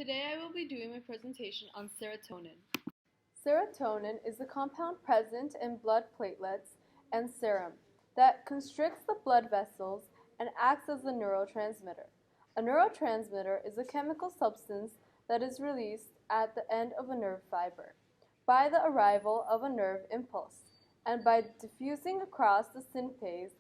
Today I will be doing my presentation on serotonin. Serotonin is a compound present in blood platelets and serum that constricts the blood vessels and acts as a neurotransmitter. A neurotransmitter is a chemical substance that is released at the end of a nerve fiber by the arrival of a nerve impulse, and by diffusing across the synapse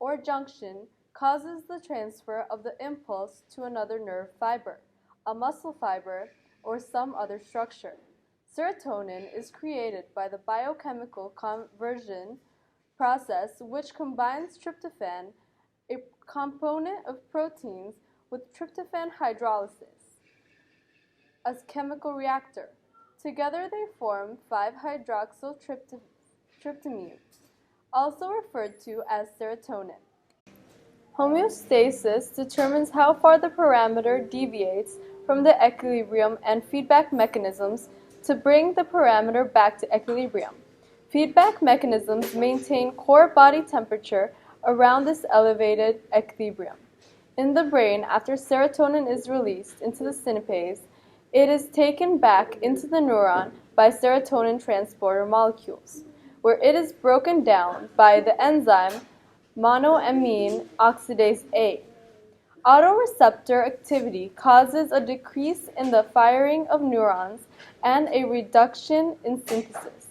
or junction causes the transfer of the impulse to another nerve fiber, a muscle fiber, or some other structure. Serotonin is created by the biochemical conversion process which combines tryptophan, a component of proteins, with tryptophan hydrolysis, a chemical reactor. Together they form 5-hydroxytryptamine, also referred to as serotonin. Homeostasis determines how far the parameter deviates from the equilibrium and feedback mechanisms to bring the parameter back to equilibrium. Feedback mechanisms maintain core body temperature around this elevated equilibrium. In the brain, after serotonin is released into the synapse, it is taken back into the neuron by serotonin transporter molecules, where it is broken down by the enzyme monoamine oxidase A. Autoreceptor activity causes a decrease in the firing of neurons and a reduction in synthesis,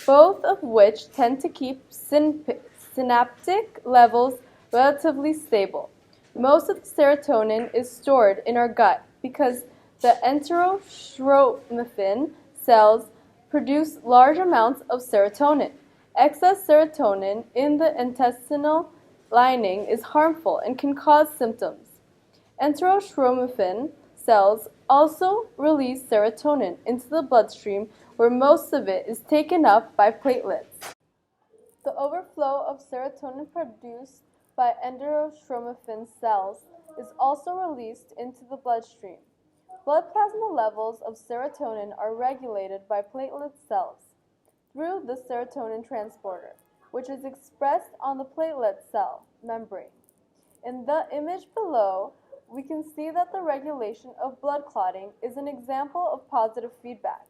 both of which tend to keep synaptic levels relatively stable. Most of the serotonin is stored in our gut because the enterostromophin cells produce large amounts of serotonin. Excess serotonin in the intestinal lining is harmful and can cause symptoms. Enterostromophin cells also release serotonin into the bloodstream, where most of it is taken up by platelets. The overflow of serotonin produced by enterostromophin cells is also released into the bloodstream. Blood plasma levels of serotonin are regulated by platelet cells through the serotonin transporter, which is expressed on the platelet cell membrane. In the image below, we can see that the regulation of blood clotting is an example of positive feedback.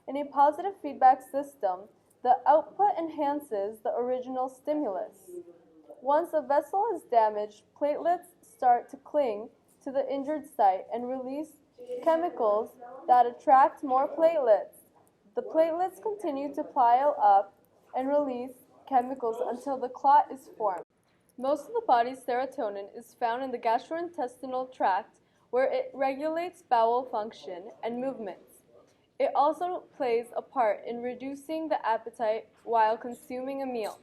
In a positive feedback system, the output enhances the original stimulus. Once a vessel is damaged, platelets start to cling to the injured site and release chemicals that attract more platelets. The platelets continue to pile up and release chemicals until the clot is formed. Most of the body's serotonin is found in the gastrointestinal tract, where it regulates bowel function and movements. It also plays a part in reducing the appetite while consuming a meal.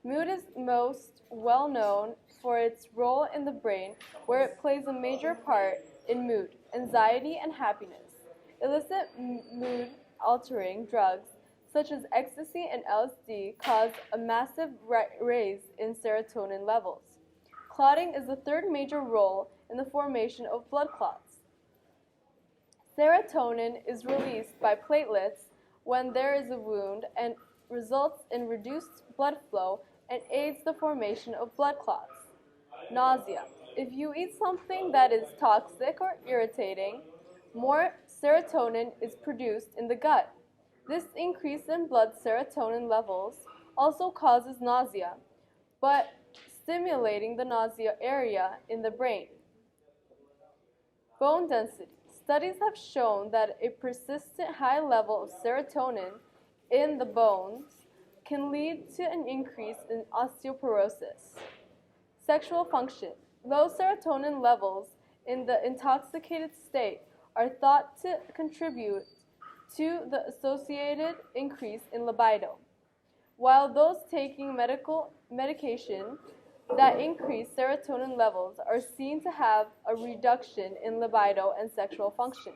Mood is most well known for its role in the brain, where it plays a major part in mood, anxiety, and happiness. Illicit mood-altering drugs such as ecstasy and LSD cause a massive raise in serotonin levels. Clotting is the third major role in the formation of blood clots. Serotonin is released by platelets when there is a wound and results in reduced blood flow and aids the formation of blood clots. Nausea. If you eat something that is toxic or irritating, more serotonin is produced in the gut. This increase in blood serotonin levels also causes nausea, but stimulating the nausea area in the brain. Bone density. Studies have shown that a persistent high level of serotonin in the bones can lead to an increase in osteoporosis. Sexual function. Low serotonin levels in the intoxicated state are thought to contribute to the associated increase in libido, while those taking medication that increase serotonin levels are seen to have a reduction in libido and sexual function.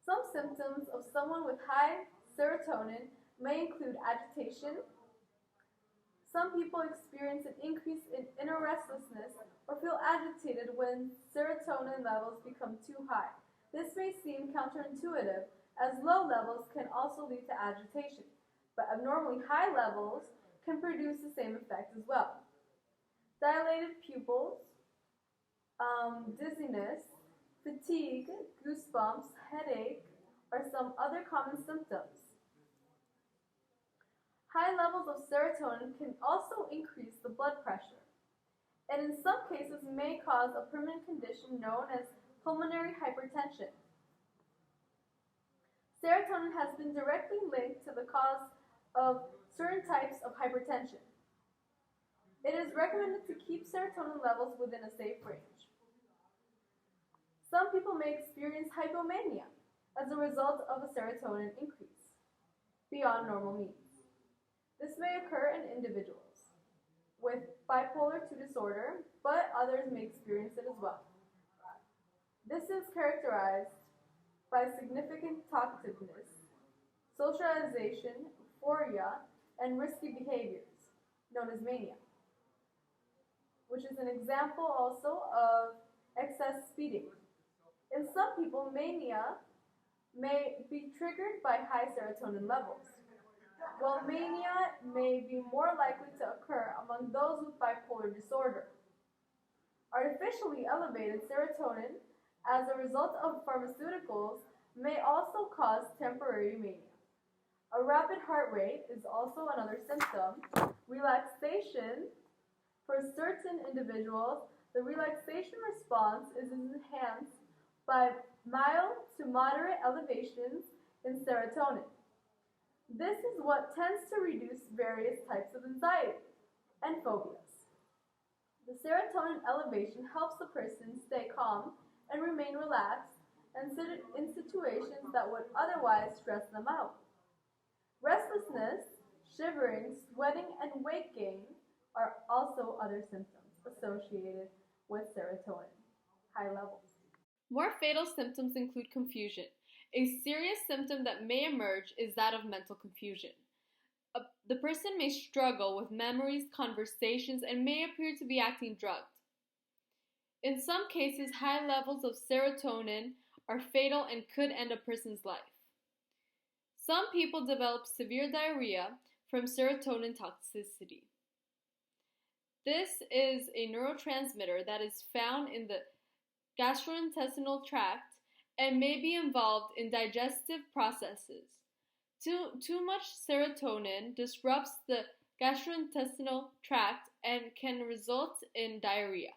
Some symptoms of someone with high serotonin may include agitation. Some people experience an increase in inner restlessness or feel agitated when serotonin levels become too high. This may seem counterintuitive, as low levels can also lead to agitation, but abnormally high levels can produce the same effect as well. Dilated pupils, dizziness, goosebumps, headache, or some other common symptoms. High levels of serotonin can also increase the blood pressure, and in some cases may cause a permanent condition known as pulmonary hypertension. Serotonin has been directly linked to the cause of certain types of hypertension. It is recommended to keep serotonin levels within a safe range. Some people may experience hypomania as a result of a serotonin increase beyond normal means. This may occur in individuals with bipolar II disorder, but others may experience it as well. This is characterized by significant talkativeness, socialization, euphoria, and risky behaviors, known as mania, which is an example also of excess speeding. In some people, mania may be triggered by high serotonin levels, while mania may be more likely to occur among those with bipolar disorder. Artificially elevated serotonin as a result of pharmaceuticals may also cause temporary mania. A rapid heart rate is also another symptom. Relaxation. For certain individuals, the relaxation response is enhanced by mild to moderate elevations in serotonin. This is what tends to reduce various types of anxiety and phobias. The serotonin elevation helps the person stay calm and remain relaxed in situations that would otherwise stress them out. Restlessness, shivering, sweating, and weight gain are also other symptoms associated with serotonin high levels. More fatal symptoms include confusion. A serious symptom that may emerge is that of mental confusion. The person may struggle with memories, conversations, and may appear to be acting drugged. In some cases, high levels of serotonin are fatal and could end a person's life. Some people develop severe diarrhea from serotonin toxicity. This is a neurotransmitter that is found in the gastrointestinal tract and may be involved in digestive processes. Too much serotonin disrupts the gastrointestinal tract and can result in diarrhea.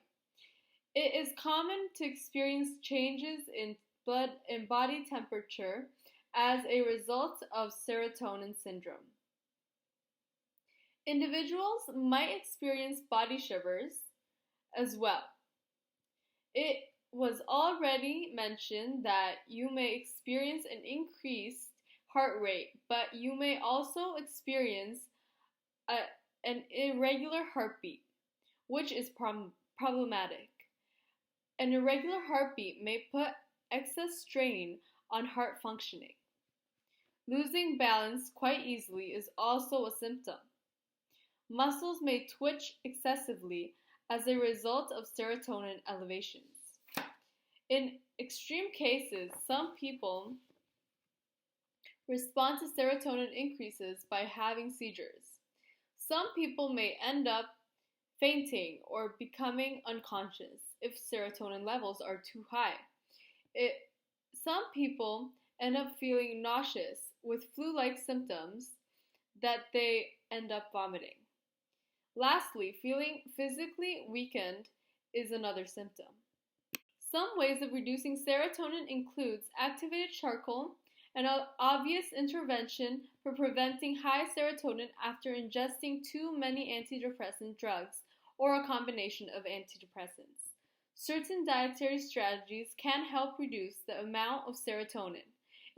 It is common to experience changes in blood and body temperature as a result of serotonin syndrome. Individuals might experience body shivers as well. It was already mentioned that you may experience an increased heart rate, but you may also experience an irregular heartbeat, which is problematic. An irregular heartbeat may put excess strain on heart functioning. Losing balance quite easily is also a symptom. Muscles may twitch excessively as a result of serotonin elevations. In extreme cases, some people respond to serotonin increases by having seizures. Some people may end up fainting or becoming unconscious if serotonin levels are too high. Some people end up feeling nauseous with flu-like symptoms that they end up vomiting. Lastly, feeling physically weakened is another symptom. Some ways of reducing serotonin includes activated charcoal, an obvious intervention for preventing high serotonin after ingesting too many antidepressant drugs or a combination of antidepressants. Certain dietary strategies can help reduce the amount of serotonin,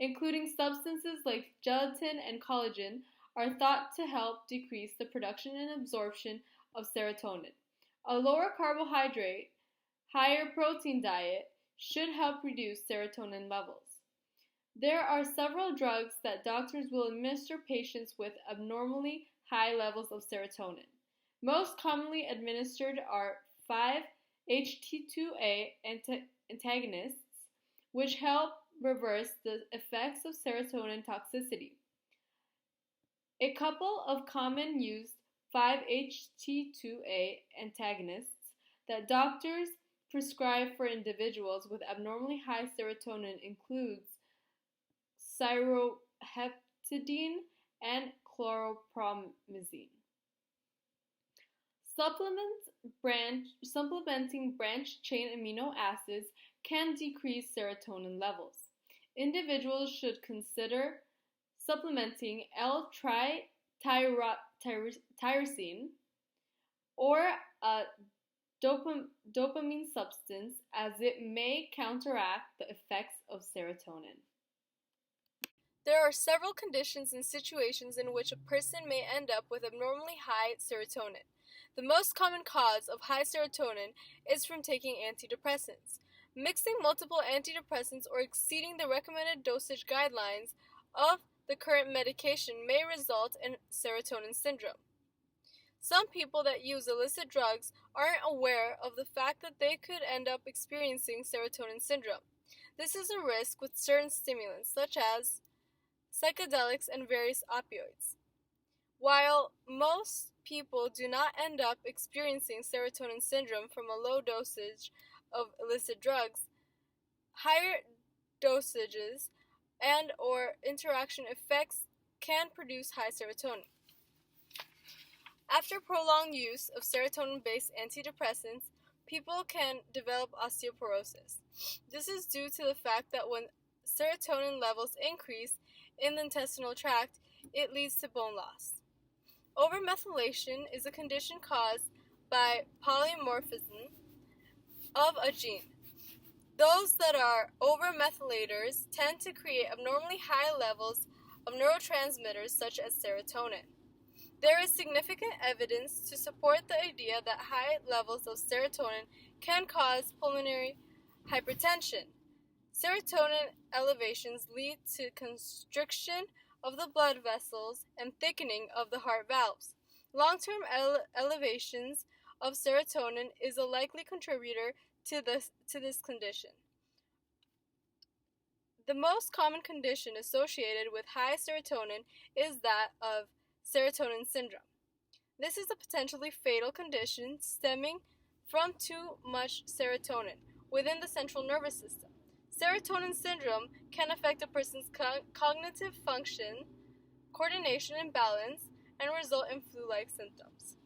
including substances like gelatin and collagen are thought to help decrease the production and absorption of serotonin. A lower carbohydrate, higher protein diet should help reduce serotonin levels. There are several drugs that doctors will administer patients with abnormally high levels of serotonin. Most commonly administered are 5-HT2A antagonists, which help reverse the effects of serotonin toxicity. A couple of common used 5-HT2A antagonists that doctors prescribed for individuals with abnormally high serotonin includes cyroheptadine and chlorpromazine. Supplementing branched chain amino acids can decrease serotonin levels. Individuals should consider supplementing L-tyrosine or a dopamine substance as it may counteract the effects of serotonin. There are several conditions and situations in which a person may end up with abnormally high serotonin. The most common cause of high serotonin is from taking antidepressants. Mixing multiple antidepressants or exceeding the recommended dosage guidelines of the current medication may result in serotonin syndrome. Some people that use illicit drugs aren't aware of the fact that they could end up experiencing serotonin syndrome. This is a risk with certain stimulants, such as psychedelics and various opioids. While most people do not end up experiencing serotonin syndrome from a low dosage of illicit drugs, higher dosages and or interaction effects can produce high serotonin. After prolonged use of serotonin-based antidepressants, people can develop osteoporosis. This is due to the fact that when serotonin levels increase in the intestinal tract, it leads to bone loss. Overmethylation is a condition caused by polymorphism of a gene. Those that are overmethylators tend to create abnormally high levels of neurotransmitters such as serotonin. There is significant evidence to support the idea that high levels of serotonin can cause pulmonary hypertension. Serotonin elevations lead to constriction of the blood vessels and thickening of the heart valves. Long-term elevations of serotonin is a likely contributor to this condition. The most common condition associated with high serotonin is that of serotonin syndrome. This is a potentially fatal condition stemming from too much serotonin within the central nervous system. Serotonin syndrome can affect a person's cognitive function, coordination and balance, and result in flu-like symptoms.